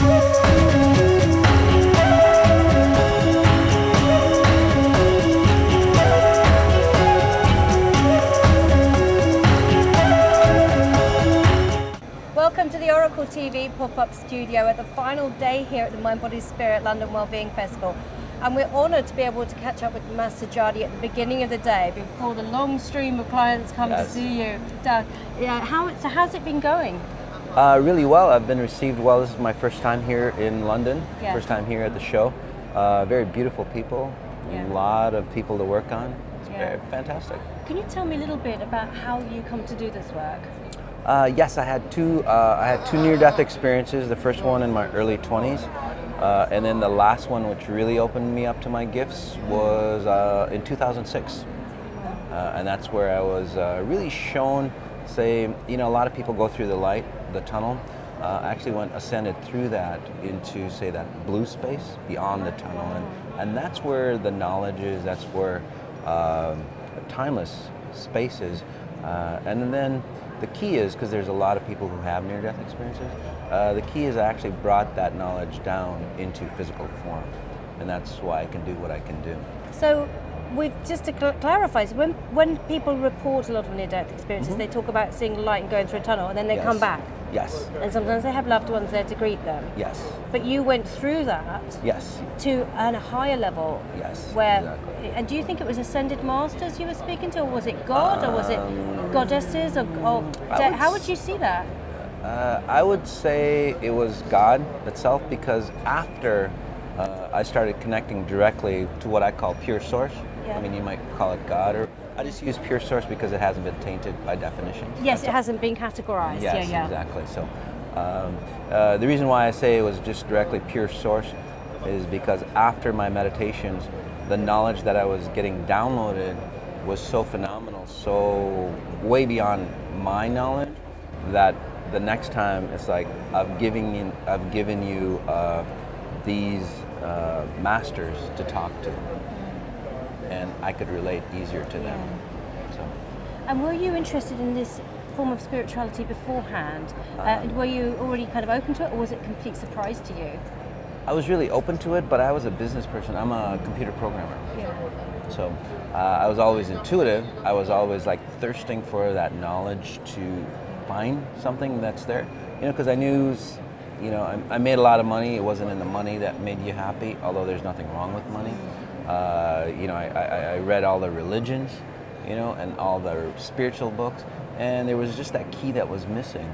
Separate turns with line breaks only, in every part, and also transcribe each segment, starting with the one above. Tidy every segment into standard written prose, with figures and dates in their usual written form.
Welcome to the Oracle TV pop-up studio at the final day here at the Mind, Body, Spirit London Wellbeing Festival. And we're honoured to be able to catch up with Mas Sajady at the beginning of the day before the long stream of clients come to see you. How's it been going?
Really well. I've been received well. This is my first time here in London, first time here at the show. Very beautiful people, a lot of people to work on. It's very fantastic.
Can you tell me a little bit about how you come to do this work?
Yes, I had two near-death experiences. The first one in my early 20s, and then the last one, which really opened me up to my gifts, was in 2006. And that's where I was really shown, say, a lot of people go through the light, the tunnel. I actually ascended through that into, say, that blue space beyond the tunnel. And that's where the knowledge is, that's where timeless space is. And then the key is, because there's a lot of people who have near-death experiences, the key is I actually brought that knowledge down into physical form. And that's why I can do what I can do.
So, just to clarify, so when people report a lot of near-death experiences, they talk about seeing light and going through a tunnel, and then they come back.
Yes.
And sometimes they have loved ones there to greet them.
Yes.
But you went through that.
Yes.
To a higher level.
Yes.
Where,
exactly.
And do you think it was ascended masters you were speaking to, or was it God, or was it goddesses, or how would you see that?
I would say it was God itself, because after I started connecting directly to what I call pure source. I mean, you might call it God, or I just use pure source because it hasn't been tainted by definition.
Yes, it hasn't been categorized.
Yes, exactly. So the reason why I say it was just directly pure source is because after my meditations, the knowledge that I was getting downloaded was so phenomenal, so way beyond my knowledge, that the next time it's like I've given you these masters to talk to, and I could relate easier to them. So.
And were you interested in this form of spirituality beforehand? Were you already kind of open to it, or was it a complete surprise to you?
I was really open to it, but I was a business person. I'm a computer programmer. So I was always intuitive. I was always like thirsting for that knowledge to find something that's there. Because I knew, I made a lot of money. It wasn't in the money that made you happy, although there's nothing wrong with money. I read all the religions, and all the spiritual books, and there was just that key that was missing.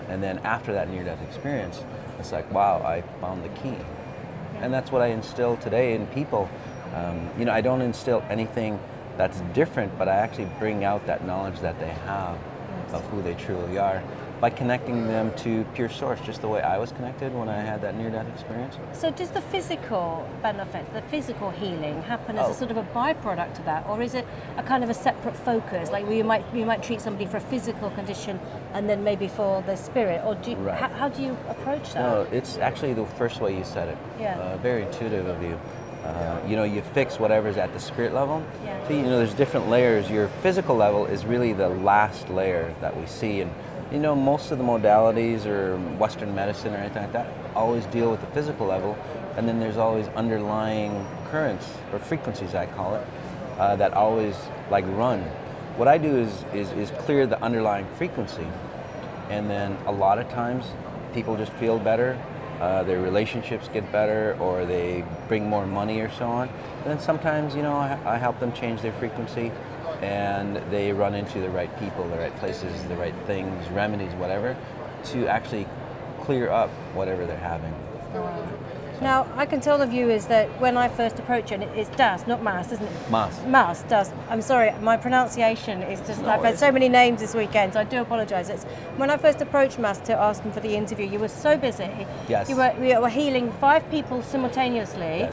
And then after that near-death experience, it's like, wow, I found the key. And that's what I instill today in people. I don't instill anything that's different, but I actually bring out that knowledge that they have of who they truly are by connecting them to pure source, just the way I was connected when I had that near-death experience.
So does the physical benefits, the physical healing, happen as a sort of a byproduct of that, or is it a kind of a separate focus? Like you might treat somebody for a physical condition and then maybe for the spirit, or how do you approach that?
No, it's actually the first way you said it. Very intuitive of you. You fix whatever's at the spirit level. So, there's different layers. Your physical level is really the last layer that we see, and most of the modalities or Western medicine or anything like that always deal with the physical level, and then there's always underlying currents or frequencies, I call it, that always run. What I do is clear the underlying frequency, and then a lot of times people just feel better, their relationships get better, or they bring more money or so on. And then sometimes, I help them change their frequency, and they run into the right people, the right places, the right things, remedies, whatever, to actually clear up whatever they're having.
Now, I can tell the viewers that when I first approach it, it's Das, not Mas, isn't it?
Mas,
Das. I'm sorry, my pronunciation is just, I've had so many names this weekend, so I do apologise. When I first approached Mas to ask him for the interview, you were so busy.
Yes.
You were healing 5 people simultaneously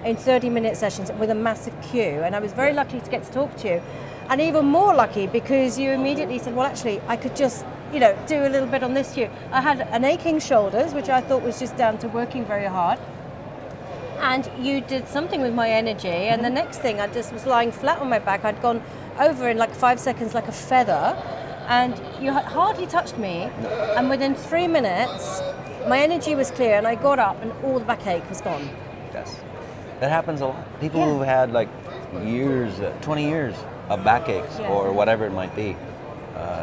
in 30-minute sessions with a massive queue, and I was very lucky to get to talk to you. And even more lucky because you immediately said, well, actually, I could just, do a little bit on this queue. I had an aching shoulders, which I thought was just down to working very hard. And you did something with my energy, and the next thing I just was lying flat on my back. I'd gone over in 5 seconds like a feather, and you hardly touched me. And within 3 minutes, my energy was clear, and I got up, and all the backache was gone.
Yes, that happens a lot. People who've had like years, 20 years of backaches or whatever it might be,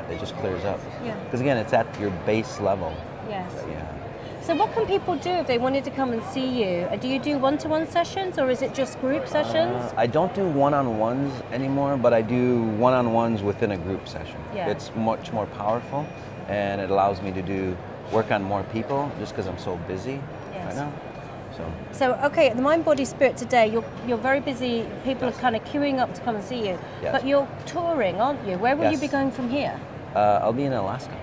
it just clears up.
Yeah.
Because again, it's at your base level.
Yes.
Yeah.
So what can people do if they wanted to come and see you? Do you do one-to-one sessions, or is it just group sessions?
I don't do one-on-ones anymore, but I do one-on-ones within a group session.
Yeah.
It's much more powerful, and it allows me to work on more people just because I'm so busy right now.
So okay, at the Mind Body Spirit today, you're very busy. People are kind of queuing up to come and see you.
Yes.
But you're touring, aren't you? Where will you be going from here?
I'll be in Alaska.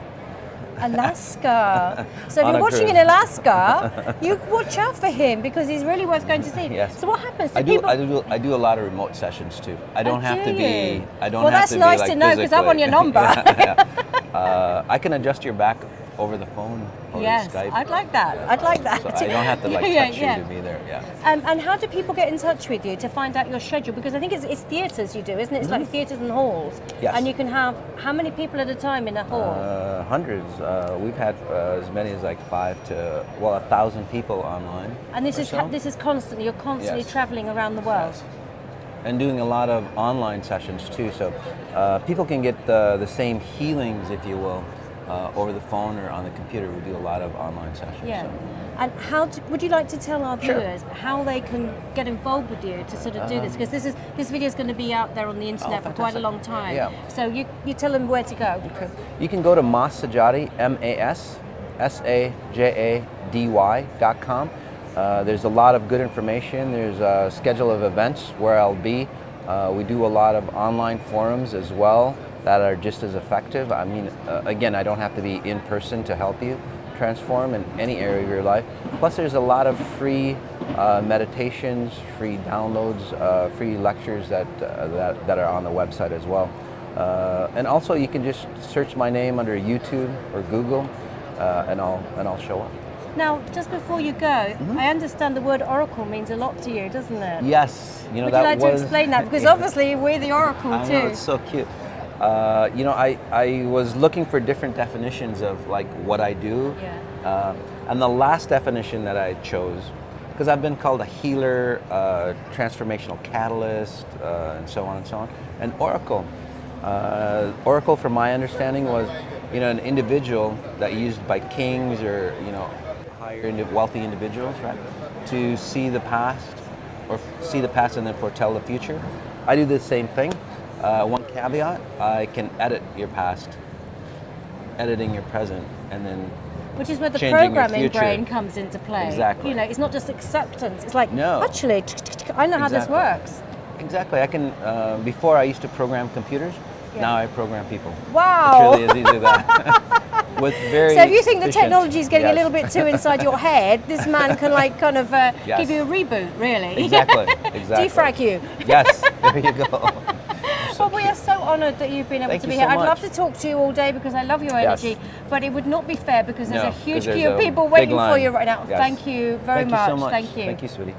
Alaska. So if you're watching in Alaska, you watch out for him because he's really worth going to see.
Yes.
So what happens?
I do a lot of remote sessions too. I don't have to be.
Well, that's nice to know because I want your number.
I can adjust your back over the phone or Skype.
I'd like that. I'd like that.
So I don't have to touch you to be there. Yeah.
And how do people get in touch with you to find out your schedule? Because I think it's theatres you do, isn't it? It's like theatres and halls.
Yes.
And you can have how many people at a time in a hall?
Hundreds. We've had as many as like 1,000 people online.
And this is constantly. You're constantly traveling around the world.
Yes. And doing a lot of online sessions too, so people can get the same healings, if you will, over the phone or on the computer. We do a lot of online sessions.
Yeah.
So.
And would you like to tell our viewers how they can get involved with you to sort of do this? Because this video is going to be out there on the internet for quite a long time.
Yeah.
So you tell them where to go.
Okay. You can go to Sajady, MASSAJADY.com. There's a lot of good information. There's a schedule of events where I'll be. We do a lot of online forums as well that are just as effective. I mean, again, I don't have to be in person to help you transform in any area of your life. Plus, there's a lot of free meditations, free downloads, free lectures that are on the website as well. And also, you can just search my name under YouTube or Google, and I'll show up.
Now, just before you go, I understand the word oracle means a lot to you, doesn't it?
Yes.
Would you like to explain that? Because obviously we're the oracle too.
I know, it's so cute. I was looking for different definitions of like what I do.
Yeah.
And the last definition that I chose, because I've been called a healer, transformational catalyst, and so on and so on. And oracle. Oracle, from my understanding, was an individual that used by kings or higher wealthy individuals, right, to see the past and then foretell the future. I do the same thing. One caveat: I can edit your past, editing your present, and then
which is where the programming brain comes into play.
Exactly.
It's not just acceptance. It's like,
no.
Actually, I know how this works.
Exactly. I can. Before I used to program computers. Yeah. Now I program people.
Wow.
It's really as easy as that. With very
so if you think the
efficient,
technology is getting a little bit too inside your head, this man can give you a reboot, really.
Exactly.
Defrag you.
Yes. There you go.
Well, we are so honoured that you've been able to be here. I'd love to talk to you all day because I love your energy, but it would not be fair because there's a huge queue of people waiting for you right now.
Yes.
Thank you very much.
Thank you so much.
Thank you.
Thank you, sweetie.